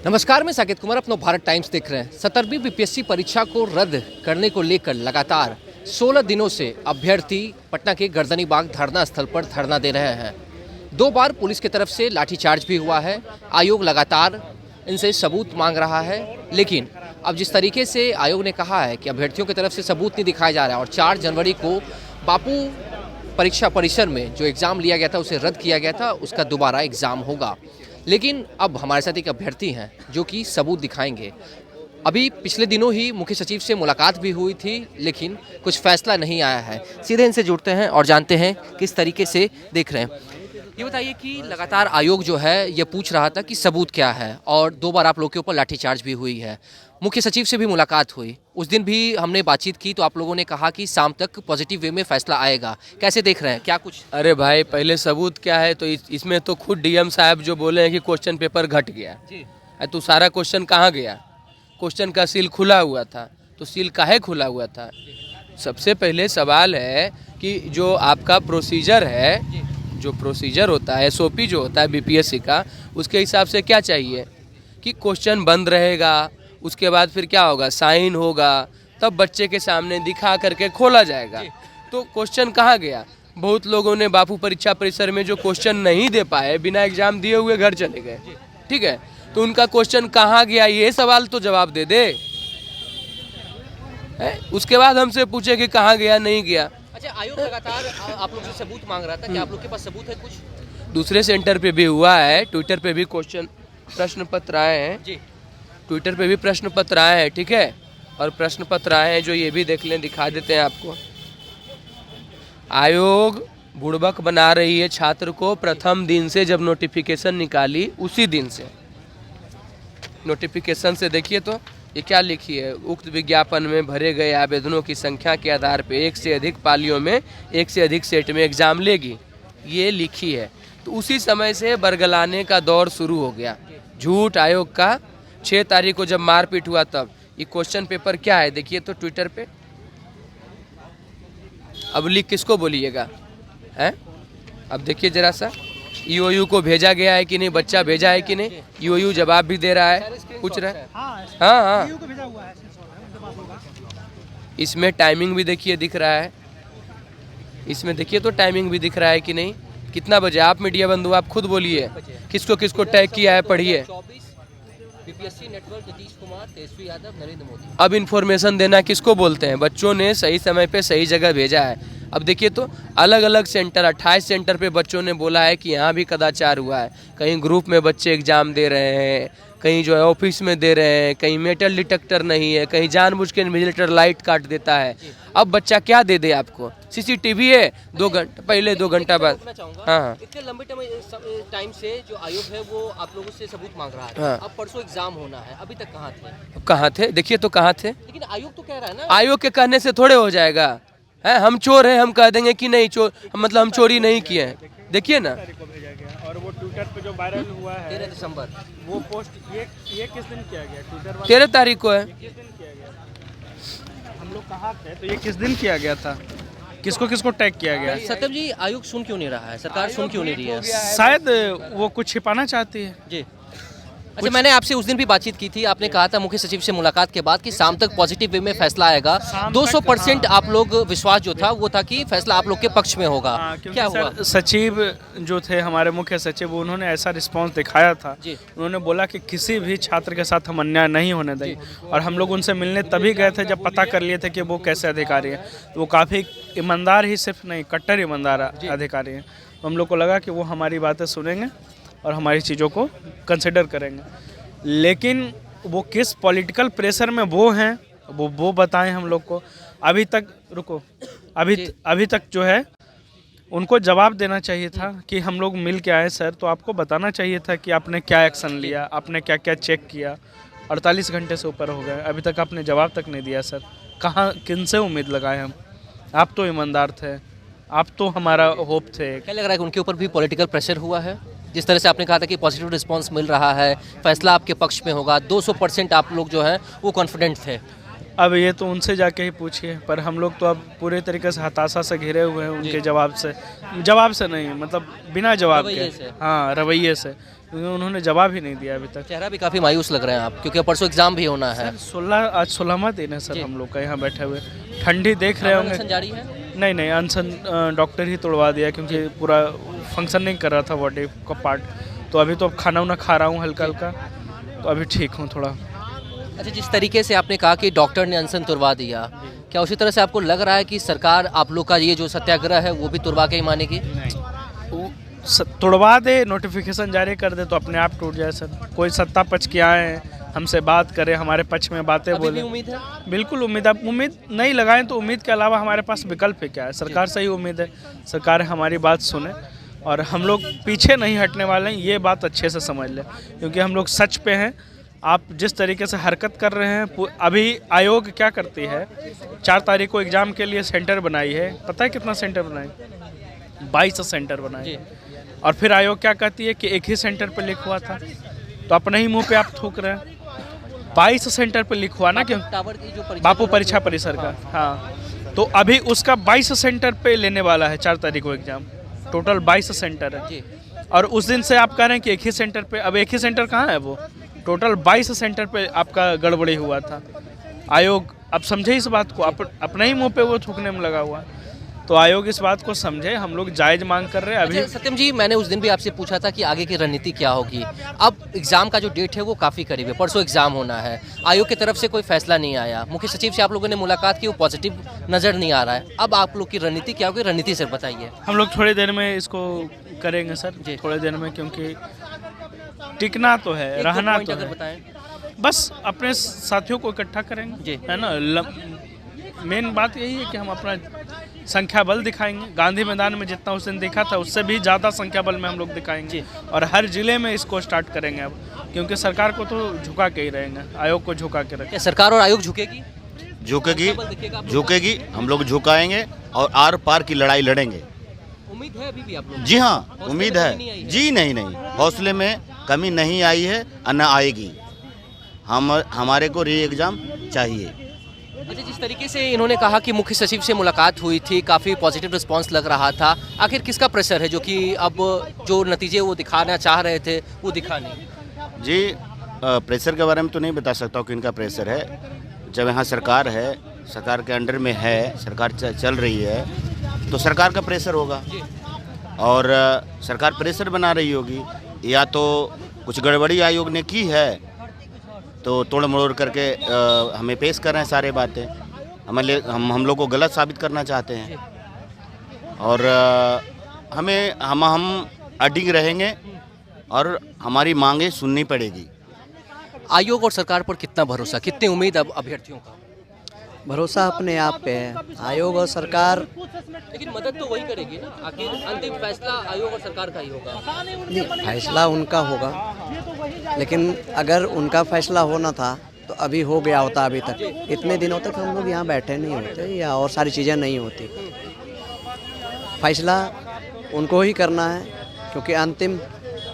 नमस्कार, मैं साकेत कुमार अपना भारत टाइम्स देख रहे हैं। 17वीं बीपीएससी परीक्षा को रद्द करने को लेकर लगातार 16 दिनों से अभ्यर्थी पटना के गर्दनी बाग धरना स्थल पर धरना दे रहे हैं। 2 बार पुलिस की तरफ से लाठीचार्ज भी हुआ है। आयोग लगातार इनसे सबूत मांग रहा है, लेकिन अब जिस तरीके से आयोग ने कहा है कि अभ्यर्थियों की तरफ से सबूत नहीं दिखाया जा रहा है और 4 जनवरी को बापू परीक्षा परिसर में जो एग्ज़ाम लिया गया था उसे रद्द किया गया था, उसका दोबारा एग्ज़ाम होगा। लेकिन अब हमारे साथ एक अभ्यर्थी हैं जो कि सबूत दिखाएंगे। अभी पिछले दिनों ही मुख्य सचिव से मुलाकात भी हुई थी, लेकिन कुछ फैसला नहीं आया है। सीधे इनसे जुड़ते हैं और जानते हैं किस तरीके से देख रहे हैं। ये बताइए कि लगातार आयोग जो है ये पूछ रहा था कि सबूत क्या है, और 2 बार आप लोग के ऊपर लाठीचार्ज भी हुई है। मुख्य सचिव से भी मुलाकात हुई, उस दिन भी हमने बातचीत की तो आप लोगों ने कहा कि शाम तक पॉजिटिव वे में फैसला आएगा। कैसे देख रहे हैं, क्या कुछ? अरे भाई, पहले सबूत क्या है? तो इसमें तो खुद डीएम साहब जो बोले हैं कि क्वेश्चन पेपर घट गया जी। तो सारा क्वेश्चन कहाँ गया? क्वेश्चन का सील खुला हुआ था, तो सील काहे खुला हुआ था? सबसे पहले सवाल है कि जो आपका प्रोसीजर है, जो प्रोसीजर होता है, एसओपी जो होता है बीपीएससी का, उसके हिसाब से क्या चाहिए कि क्वेश्चन बंद रहेगा, उसके बाद फिर क्या होगा, साइन होगा, तब बच्चे के सामने दिखा करके खोला जाएगा। तो क्वेश्चन कहाँ गया? बहुत लोगों ने बापू परीक्षा परिसर में जो क्वेश्चन नहीं दे पाए, बिना एग्जाम दिए हुए घर चले गए, ठीक है, तो उनका क्वेश्चन कहाँ गया, ये सवाल तो जवाब दे दे। उसके बाद हमसे पूछे कि कहाँ गया, नहीं गया। अच्छा, आयोग लगातार आप लोग से सबूत मांग रहा था, क्या आप लोग के पास सबूत है कुछ? दूसरे सेंटर पे भी हुआ है, ट्विटर पे भी प्रश्न पत्र आए हैं जी। ट्विटर पे भी प्रश्न पत्र आए हैं, ठीक है, और प्रश्न पत्र आए हैं जो ये भी देख लें, दिखा देते हैं आपको। आयोग बुड़बक बना रही है छात्र को। प्रथम दिन से जब नोटिफिकेशन निकाली, उसी दिन से नोटिफिकेशन से देखिए तो ये क्या लिखी है, उक्त विज्ञापन में भरे गए आवेदनों की संख्या के आधार पर 1 से अधिक पालियों में 1 से अधिक सेट में एग्जाम लेगी, ये लिखी है। तो उसी समय से बरगलाने का दौर शुरू हो गया। झूठ आयोग का। 6 तारीख को जब मारपीट हुआ तब ये क्वेश्चन पेपर क्या है, देखिए तो ट्विटर पे। अब लिख किसको बोलिएगा है? अब देखिए जरा सा, ईओयू को भेजा गया है कि नहीं, बच्चा भेजा है कि नहीं, ईओयू जवाब भी दे रहा है, पूछ रहा है। हाँ, इसमें टाइमिंग भी देखिए दिख रहा है, इसमें देखिए तो टाइमिंग भी दिख रहा है कि नहीं, कितना बजे। आप मीडिया बंधु आप खुद बोलिए, किसको किसको टैग किया है, पढ़िए। BPSC network, Nitish Kumar, Tejashwi Yadav, Narendra Modi. अब इन्फॉर्मेशन देना किसको बोलते हैं? बच्चों ने सही समय पे सही जगह भेजा है। अब देखिए तो अलग अलग सेंटर, 28 सेंटर पे बच्चों ने बोला है कि यहाँ भी कदाचार हुआ है। कहीं ग्रुप में बच्चे एग्जाम दे रहे हैं, कहीं जो है ऑफिस में दे रहे हैं, कहीं मेटल डिटेक्टर नहीं है, कहीं जानबूझ के इन्विजिलेटर लाइट काट देता है। अब बच्चा क्या दे दे आपको? सीसीटीवी है, 2 घंटे पहले, 2 घंटा बाद। हाँ, इतने लंबे टाइम से जो आयोग है वो आप लोगों से सबूत मांग रहा है। हाँ। अब परसों एग्जाम होना है, अभी तक कहाँ थे? कहाँ थे? देखिए तो कहाँ थे? लेकिन आयोग तो कह रहा है ना। आयोग के कहने से थोड़े हो जाएगा है? हम चोर हैं, हम कह देंगे कि नहीं चोर, मतलब हम चोरी नहीं किए हैं। देखिए ना, और वो ट्विटर पे जो वायरल हुआ है 13 दिसंबर, वो पोस्ट ये किस दिन किया गया? ट्विटर वाला 13 तारीख को है। किस दिन किया गया? हम लोग कहाँ थे तो ये किस दिन किया गया था? किसको किसको टैग किया गया? सत्यम जी, आयोग सुन क्यों नहीं रहा है? सरकार सुन क्यों नहीं रही है? शायद वो कुछ छिपाना चाहती है। जी। अच्छा, मैंने आपसे उस दिन भी बातचीत की थी, आपने कहा था मुख्य सचिव से मुलाकात के बाद कि शाम तक पॉजिटिव वे में फैसला आएगा। 200% आप लोग विश्वास जो था वो था कि फैसला आप लोग के पक्ष में होगा। क्या हुआ? सचिव जो थे हमारे मुख्य सचिव, उन्होंने ऐसा रिस्पांस दिखाया था। उन्होंने बोला कि किसी भी छात्र के साथ हम अन्याय नहीं होने देंगे, और हम लोग उनसे मिलने तभी गए थे जब पता कर लिए थे कि वो कैसे अधिकारी है। तो वो काफ़ी ईमानदार ही सिर्फ नहीं, कट्टर ईमानदार अधिकारी हैं। तो हम लोग को लगा कि वो हमारी बातें सुनेंगे और हमारी चीज़ों को कंसिडर करेंगे। लेकिन वो किस पॉलिटिकल प्रेशर में वो हैं, वो बताएं हम लोग को। अभी तक रुको, अभी तक जो है उनको जवाब देना चाहिए था कि हम लोग मिल के आए सर, तो आपको बताना चाहिए था कि आपने क्या एक्शन लिया, आपने क्या क्या चेक किया। 48 घंटे से ऊपर हो गए, अभी तक आपने जवाब तक नहीं दिया सर। कहाँ, किन से उम्मीद लगाए हम? आप तो ईमानदार थे, आप तो हमारा होप थे। क्या लग रहा है कि उनके ऊपर भी पॉलिटिकल प्रेशर हुआ है? जिस तरह से आपने कहा था कि पॉजिटिव रिस्पांस मिल रहा है, फैसला आपके पक्ष में होगा, 200% आप लोग जो हैं वो कॉन्फिडेंट थे। अब ये तो उनसे जाके ही पूछिए, पर हम लोग तो अब पूरे तरीके से हताशा से घिरे हुए हैं उनके जवाब से नहीं, मतलब बिना जवाब के। हाँ, रवैये से क्योंकि उन्होंने जवाब ही नहीं दिया अभी तक। चेहरा भी काफ़ी मायूस लग रहे हैं आप, क्योंकि परसों एग्जाम भी होना है। आज 16वां दिन है सर हम लोग का यहाँ बैठे हुए, ठंडी देख रहे होंगे। अनशन जारी है? नहीं, अनशन डॉक्टर ही तोड़वा दिया, क्योंकि पूरा फंक्शन नहीं कर रहा था बॉडी का पार्ट। तो अभी तो खाना वाना खा रहा हूँ हल्का हल्का, तो अभी ठीक हूँ थोड़ा। अच्छा, जिस तरीके से आपने कहा कि डॉक्टर ने अनशन तुड़वा दिया, क्या उसी तरह से आपको लग रहा है कि सरकार आप लोग का ये जो सत्याग्रह है वो भी तुड़वा के ही मानेगी? तोड़वा दे, नोटिफिकेशन जारी कर दे तो अपने आप टूट जाए सर। कोई सत्ता पक्ष के आए, हमसे बात करे, हमारे पक्ष में बातें अभी बोले। भी उम्मीद है? बिल्कुल उम्मीद है। उम्मीद नहीं लगाएं तो उम्मीद के अलावा हमारे पास विकल्प है क्या है? सरकार से ही उम्मीद है, सरकार हमारी बात सुने और हम लोग पीछे नहीं हटने वाले हैं, ये बात अच्छे से समझ लें, क्योंकि हम लोग सच पे हैं। आप जिस तरीके से हरकत कर रहे हैं, अभी आयोग क्या करती है, 4 तारीख को एग्ज़ाम के लिए सेंटर बनाई है। पता है कितना सेंटर बनाई? 22 सेंटर बनाए। और फिर आयोग क्या कहती है कि एक ही सेंटर पर लिखवा था, तो अपने ही मुंह पे आप थूक रहे हैं। 22 सेंटर पर लिखवा ना, क्यों? टावर की जो परीक्षा बापू परीक्षा परिसर का, हाँ, तो अभी उसका 22 सेंटर पे लेने वाला है 4 तारीख को एग्जाम। टोटल 22 सेंटर है। और उस दिन से आप कह रहे हैं कि एक ही सेंटर पे, अब एक ही सेंटर कहाँ है? वो टोटल 22 सेंटर पे आपका गड़बड़ी हुआ था। आयोग अब समझे इस बात को, अपने ही मुंह पे वो थूकने में लगा हुआ। तो आयोग इस बात को समझे, हम लोग जायज मांग कर रहे हैं अभी। अच्छा, सत्यम जी, मैंने उस दिन भी आपसे पूछा था कि आगे की रणनीति क्या होगी। अब एग्जाम का जो डेट है वो काफ़ी करीब है, परसों एग्जाम होना है, आयोग की तरफ से कोई फैसला नहीं आया, मुख्य सचिव से आप लोगों ने मुलाकात की, वो पॉजिटिव नज़र नहीं आ रहा है। अब आप लोग की रणनीति क्या होगी? रणनीति सर बताइए। हम लोग थोड़ी देर में इसको करेंगे सर, थोड़ी देर में, क्योंकि टिकना तो है, रहना तो है। बताएं। बस अपने साथियों को इकट्ठा करेंगे, है ना। मेन बात यही है कि हम अपना संख्या बल दिखाएंगे। गांधी मैदान में जितना उस दिन देखा था, उससे भी ज़्यादा संख्या बल में हम लोग दिखाएंगे। और हर जिले में इसको स्टार्ट करेंगे अब, क्योंकि सरकार को तो झुका के ही रहेंगे, आयोग को झुका के रखेंगे। सरकार और आयोग झुकेगी? झुकेगी, हम लोग झुकाएंगे और आर पार की लड़ाई लड़ेंगे। उम्मीद है अभी भी आप लोग? जी हाँ, उम्मीद है जी। नहीं, हौसले में कमी नहीं आई है और न आएगी। हमारे को री एग्ज़ाम चाहिए। अच्छा, जिस तरीके से इन्होंने कहा कि मुख्य सचिव से मुलाकात हुई थी, काफ़ी पॉजिटिव रिस्पांस लग रहा था, आखिर किसका प्रेशर है जो कि अब जो नतीजे वो दिखाना चाह रहे थे वो दिखा नहीं? जी, प्रेशर के बारे में तो नहीं बता सकता हूँ कि इनका प्रेशर है। जब यहाँ सरकार है, सरकार के अंडर में है, सरकार चल रही है, तो सरकार का प्रेशर होगा। और सरकार प्रेशर बना रही होगी, या तो कुछ गड़बड़ी आयोग ने की है तो तोड़ मरोड़ करके हमें पेश कर रहे हैं सारे बातें। हम लोग को गलत साबित करना चाहते हैं। और हम अडिग रहेंगे और हमारी मांगें सुननी पड़ेगी। आयोग और सरकार पर कितना भरोसा, कितनी उम्मीद अब अभ्यर्थियों का? भरोसा अपने आप पे है। आयोग और सरकार, लेकिन मदद तो वही करेगी ना, आखिर अंतिम फैसला आयोग और सरकार का ही होगा। नहीं, फैसला उनका होगा, लेकिन अगर उनका फैसला होना था तो अभी हो गया होता। अभी तक इतने दिनों तक हम लोग यहाँ बैठे नहीं होते या और सारी चीज़ें नहीं होती। फैसला उनको ही करना है, क्योंकि अंतिम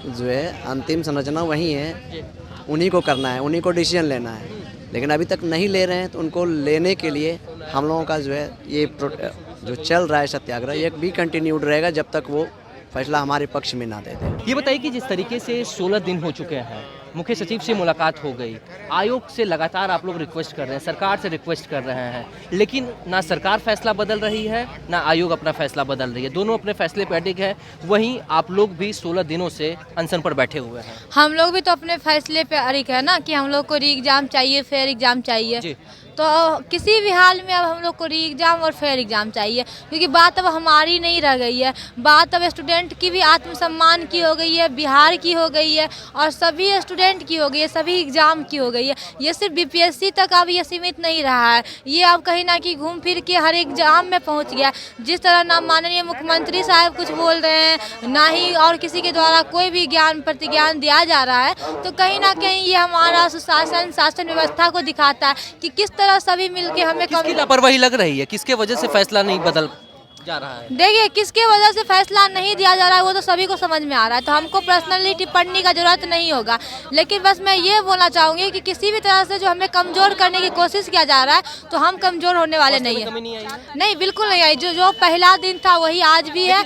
जो है, अंतिम संरचना वही है, उन्हीं को करना है, उन्हीं को डिसीजन लेना है। लेकिन अभी तक नहीं ले रहे हैं, तो उनको लेने के लिए हम लोगों का जो है ये जो चल रहा है सत्याग्रह, ये भी कंटिन्यूड रहेगा जब तक वो फैसला हमारे पक्ष में ना दे दे। ये बताइए कि जिस तरीके से 16 दिन हो चुके हैं, मुख्य सचिव से मुलाकात हो गई, आयोग से लगातार आप लोग रिक्वेस्ट कर रहे हैं, सरकार से रिक्वेस्ट कर रहे हैं, लेकिन ना सरकार फैसला बदल रही है, ना आयोग अपना फैसला बदल रही है, दोनों अपने फैसले पे अडिग है। वहीं आप लोग भी 16 दिनों से अनशन पर बैठे हुए हैं। हम लोग भी तो अपने फैसले पे अडिग है ना, कि हम लोग को री एग्ज़ाम चाहिए, फेयर एग्ज़ाम चाहिए। तो किसी भी हाल में अब हम लोग को री एग्ज़ाम और फेयर एग्ज़ाम चाहिए, क्योंकि बात अब हमारी नहीं रह गई है, बात अब स्टूडेंट की भी आत्मसम्मान की हो गई है, बिहार की हो गई है और सभी स्टूडेंट की हो गई है, सभी एग्ज़ाम की हो गई है। ये सिर्फ बीपीएससी तक अब ये सीमित नहीं रहा है, ये अब कहीं ना कहीं घूम फिर के हर एग्ज़ाम में पहुंच गया। जिस तरह ना माननीय मुख्यमंत्री साहब कुछ बोल रहे हैं, ना ही और किसी के द्वारा कोई भी ज्ञान प्रतिज्ञान दिया जा रहा है, तो कहीं ना कहीं ये हमारा सुशासन शासन व्यवस्था को दिखाता है कि किस तरह सभी मिलके हमें किसकी लापरवाही लग रही है, किसके वजह से फैसला नहीं बदल जा रहा है। देखिए किसके वजह से फैसला नहीं दिया जा रहा है वो तो सभी को समझ में आ रहा है, तो हमको पर्सनली टिप्पणी का जरूरत नहीं होगा। लेकिन बस मैं ये बोलना चाहूँगी कि किसी भी तरह से जो हमें कमज़ोर करने की कोशिश किया जा रहा है तो हम कमज़ोर होने वाले नहीं कमी हैं। नहीं आई है? नहीं, बिल्कुल नहीं आई। जो पहला दिन था वही आज भी है।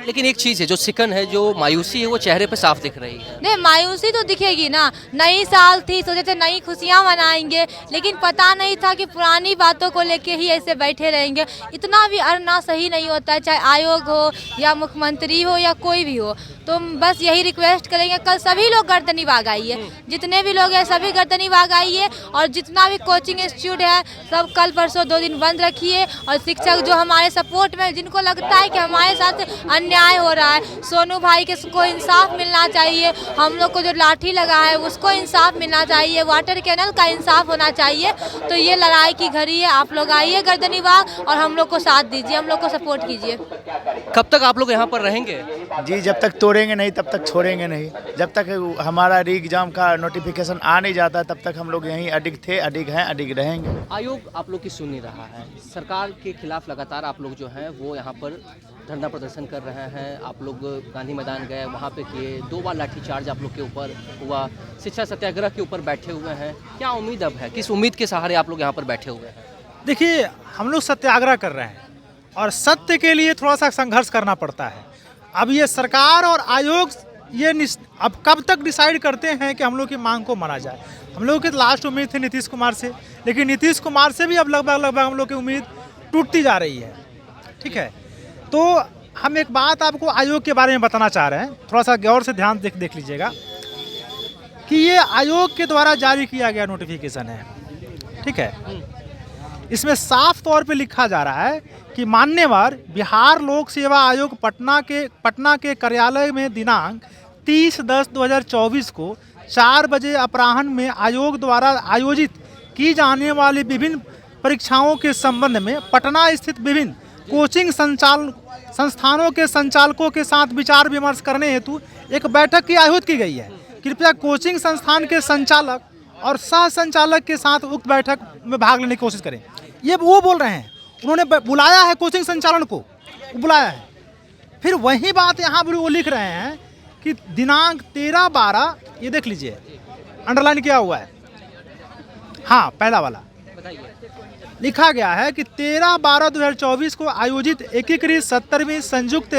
लेकिन एक चीज़ है, जो सिकन है, जो मायूसी है, वो चेहरे पे साफ दिख रही है। नहीं, मायूसी तो दिखेगी ना। नई साल थी, सोचे थे नई खुशियाँ मनाएंगे, लेकिन पता नहीं था कि पुरानी बातों को लेके ही ऐसे बैठे रहेंगे। इतना भी अड़ना सही नहीं होता है, चाहे आयोग हो या मुख्यमंत्री हो या कोई भी हो। तो बस यही रिक्वेस्ट करेंगे, कल सभी लोग गर्दनी बाग आइए, जितने भी लोग हैं सभी गर्दनी बाग आइए, और जितना भी कोचिंग इंस्टीट्यूट है सब कल परसों 2 दिन बंद रखिए। और शिक्षक जो हमारे सपोर्ट में, जिनको लगता है कि हमारे साथ अन्याय हो रहा है, सोनू भाई के को इंसाफ मिलना चाहिए, हम लोग को जो लाठी लगा है उसको इंसाफ मिलना चाहिए, वाटर कैनल का इंसाफ होना चाहिए। तो ये लड़ाई की घड़ी है, आप लोग आइए गर्दनी बाग और हम लोग को साथ दीजिए, हम लोग को सपोर्ट कीजिए। कब तक आप लोग यहाँ पर रहेंगे? जी, जब तक तोड़ेंगे नहीं तब तक छोड़ेंगे नहीं। जब तक हमारा री एग्ज़ाम का नोटिफिकेशन आ नहीं जाता तब तक हम लोग यहीं अडिग थे, अडिग हैं, अडिग रहेंगे। आयोग आप लोग की सुन नहीं रहा है। सरकार के खिलाफ लगातार आप लोग जो हैं वो यहाँ पर धरना प्रदर्शन कर रहे हैं। आप लोग गांधी मैदान गए, वहाँ पे किए, 2 बार लाठीचार्ज आप लोग के ऊपर हुआ, शिक्षा सत्याग्रह के ऊपर बैठे हुए हैं। क्या उम्मीद अब है, किस उम्मीद के सहारे आप लोग यहाँ पर बैठे हुए हैं? देखिए, हम लोग सत्याग्रह कर रहे हैं और सत्य के लिए थोड़ा सा संघर्ष करना पड़ता है। अब ये सरकार और आयोग ये अब कब तक डिसाइड करते हैं कि हम लोग की मांग को माना जाए। हम लोग की लास्ट उम्मीद थी नीतीश कुमार से, लेकिन नीतीश कुमार से भी अब लगभग हम लोग की उम्मीद टूटती जा रही है। ठीक है, तो हम एक बात आपको आयोग के बारे में बताना चाह रहे हैं, थोड़ा सा गौर से ध्यान देख लीजिएगा कि ये आयोग के द्वारा जारी किया गया नोटिफिकेशन है। ठीक है, इसमें साफ तौर पे लिखा जा रहा है कि मान्यवर बिहार लोक सेवा आयोग पटना के कार्यालय में दिनांक 30/10/2024 को 4 बजे अपराह्न में आयोग द्वारा आयोजित की जाने वाली विभिन्न परीक्षाओं के संबंध में पटना स्थित विभिन्न कोचिंग संस्थानों के संचालकों के साथ विचार विमर्श करने हेतु एक बैठक की आयोजित की गई है। कृपया कोचिंग संस्थान के संचालक और सह संचालक के साथ उक्त बैठक में भाग लेने की कोशिश करें। ये वो बोल रहे हैं, उन्होंने बुलाया है कोचिंग संचालन को, बुलाया है। फिर वही बात यहाँ पर वो लिख रहे हैं कि दिनांक 13/12, ये देख लीजिए अंडरलाइन किया हुआ है, हाँ पहला वाला लिखा गया है कि 13/12/2024 को आयोजित एकीकृत 70वीं संयुक्त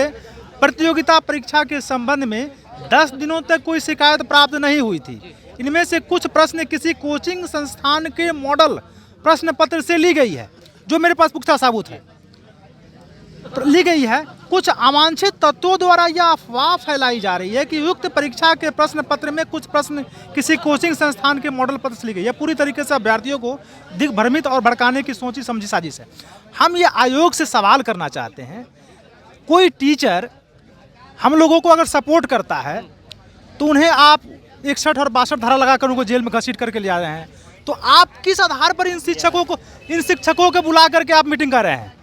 प्रतियोगिता परीक्षा के संबंध में 10 दिनों तक कोई शिकायत प्राप्त नहीं हुई थी। इनमें से कुछ प्रश्न किसी कोचिंग संस्थान के मॉडल प्रश्न पत्र से ली गई है, जो मेरे पास पुख्ता सबूत है, ली गई है। कुछ अवांछित तत्वों द्वारा यह अफवाह फैलाई जा रही है कि युक्त परीक्षा के प्रश्न पत्र में कुछ प्रश्न किसी कोचिंग संस्थान के मॉडल पत्र से ली गई है। पूरी तरीके से अभ्यर्थियों को दिग्भ्रमित और भड़काने की सोची समझी साजिश है। हम ये आयोग से सवाल करना चाहते हैं, कोई टीचर हम लोगों को अगर सपोर्ट करता है तो उन्हें आप 61 और 62 धारा लगाकर उनको जेल में घसीट करके ले आ रहे हैं, तो आप किस आधार पर इन शिक्षकों को बुला करके आप मीटिंग कर रहे हैं?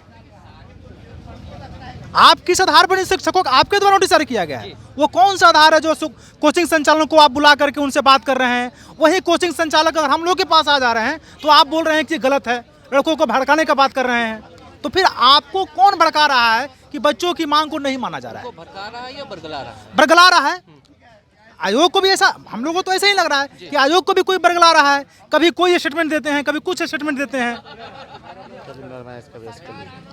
आप किस आधार पर इन शिक्षकों को आपके द्वारा नोटिस जारी किया गया है? वो कौन सा आधार है जो कोचिंग संचालकों को आप बुला करके उनसे बात कर रहे हैं? वही कोचिंग संचालक अगर हम लोग के पास आ जा रहे हैं तो आप बोल रहे हैं कि गलत है, लड़कों को भड़काने का बात कर रहे हैं। तो फिर आपको कौन भड़का रहा है कि बच्चों की मांग को नहीं माना जा रहा है? भड़का रहा है या बरगला रहा है? बरगला रहा है। आयोग को भी ऐसा, हम लोगों को तो ऐसा ही लग रहा है कि आयोग को भी कोई बरगला रहा है। कभी कोई स्टेटमेंट देते हैं, कभी कुछ स्टेटमेंट देते हैं,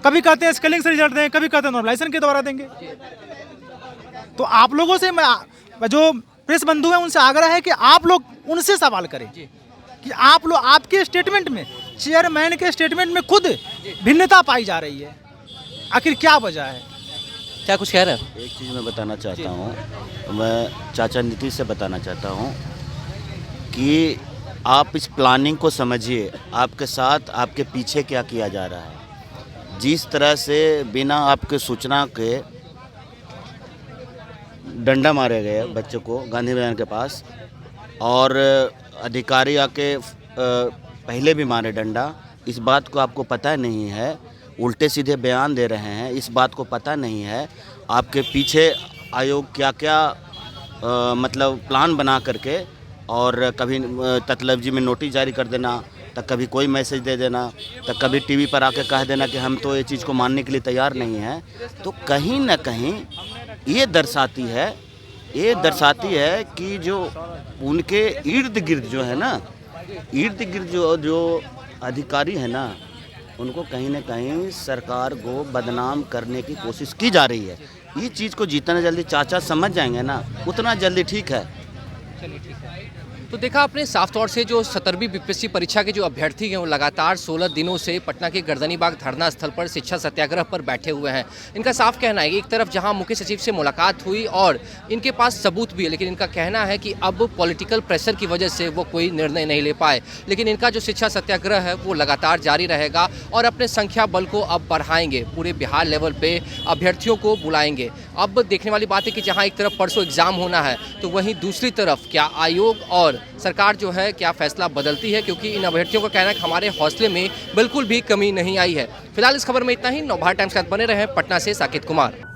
कभी कहते हैं स्केलिंग से रिजल्ट दें, कभी कहते हैं नॉर्मलाइजेशन के द्वारा देंगे। तो आप लोगों से मैं जो प्रेस बंधु हैं उनसे आग्रह है कि आप लोग उनसे सवाल करें कि आप लोग, आपके स्टेटमेंट में, चेयरमैन के स्टेटमेंट में खुद भिन्नता पाई जा रही है, आखिर क्या वजह है? क्या कुछ कह रहे हैं? एक चीज़ मैं बताना चाहता हूँ, मैं चाचा नीतीश से बताना चाहता हूँ कि आप इस प्लानिंग को समझिए, आपके साथ आपके पीछे क्या किया जा रहा है। जिस तरह से बिना आपके सूचना के डंडा मारे गए बच्चों को गांधी मैदान के पास, और अधिकारी आके पहले भी मारे डंडा, इस बात को आपको पता नहीं है, उल्टे सीधे बयान दे रहे हैं, इस बात को पता नहीं है आपके पीछे आयोग क्या क्या मतलब प्लान बना करके, और कभी ततलफजी में नोटिस जारी कर देना, तो कभी कोई मैसेज दे देना, तो कभी टीवी पर आके कह देना कि हम तो ये चीज़ को मानने के लिए तैयार नहीं हैं। तो कहीं ना कहीं ये दर्शाती है कि जो उनके इर्द गिर्द जो है ना, इर्द गिर्द जो अधिकारी है ना, उनको कहीं ना कहीं सरकार को बदनाम करने की कोशिश की जा रही है। ये चीज़ को जितना जल्दी चाचा समझ जाएंगे ना, उतना जल्दी ठीक है। तो देखा आपने साफ तौर से जो 17वीं बीपीएससी परीक्षा के जो अभ्यर्थी हैं वो लगातार 16 दिनों से पटना के गर्दनीबाग धरना स्थल पर शिक्षा सत्याग्रह पर बैठे हुए हैं। इनका साफ कहना है कि एक तरफ जहां मुख्य सचिव से मुलाकात हुई और इनके पास सबूत भी है, लेकिन इनका कहना है कि अब पॉलिटिकल प्रेशर की वजह से वो कोई निर्णय नहीं ले पाए। लेकिन इनका जो शिक्षा सत्याग्रह है वो लगातार जारी रहेगा और अपने संख्या बल को अब बढ़ाएंगे, पूरे बिहार लेवल पे अभ्यर्थियों को बुलाएंगे। अब देखने वाली बात है कि जहाँ एक तरफ परसों एग्जाम होना है, तो वहीं दूसरी तरफ क्या आयोग और सरकार जो है क्या फैसला बदलती है, क्योंकि इन अभ्यर्थियों का कहना है कि हमारे हौसले में बिल्कुल भी कमी नहीं आई है। फिलहाल इस खबर में इतना ही। नवभारत टाइम्स के साथ बने रहे पटना से साकेत कुमार।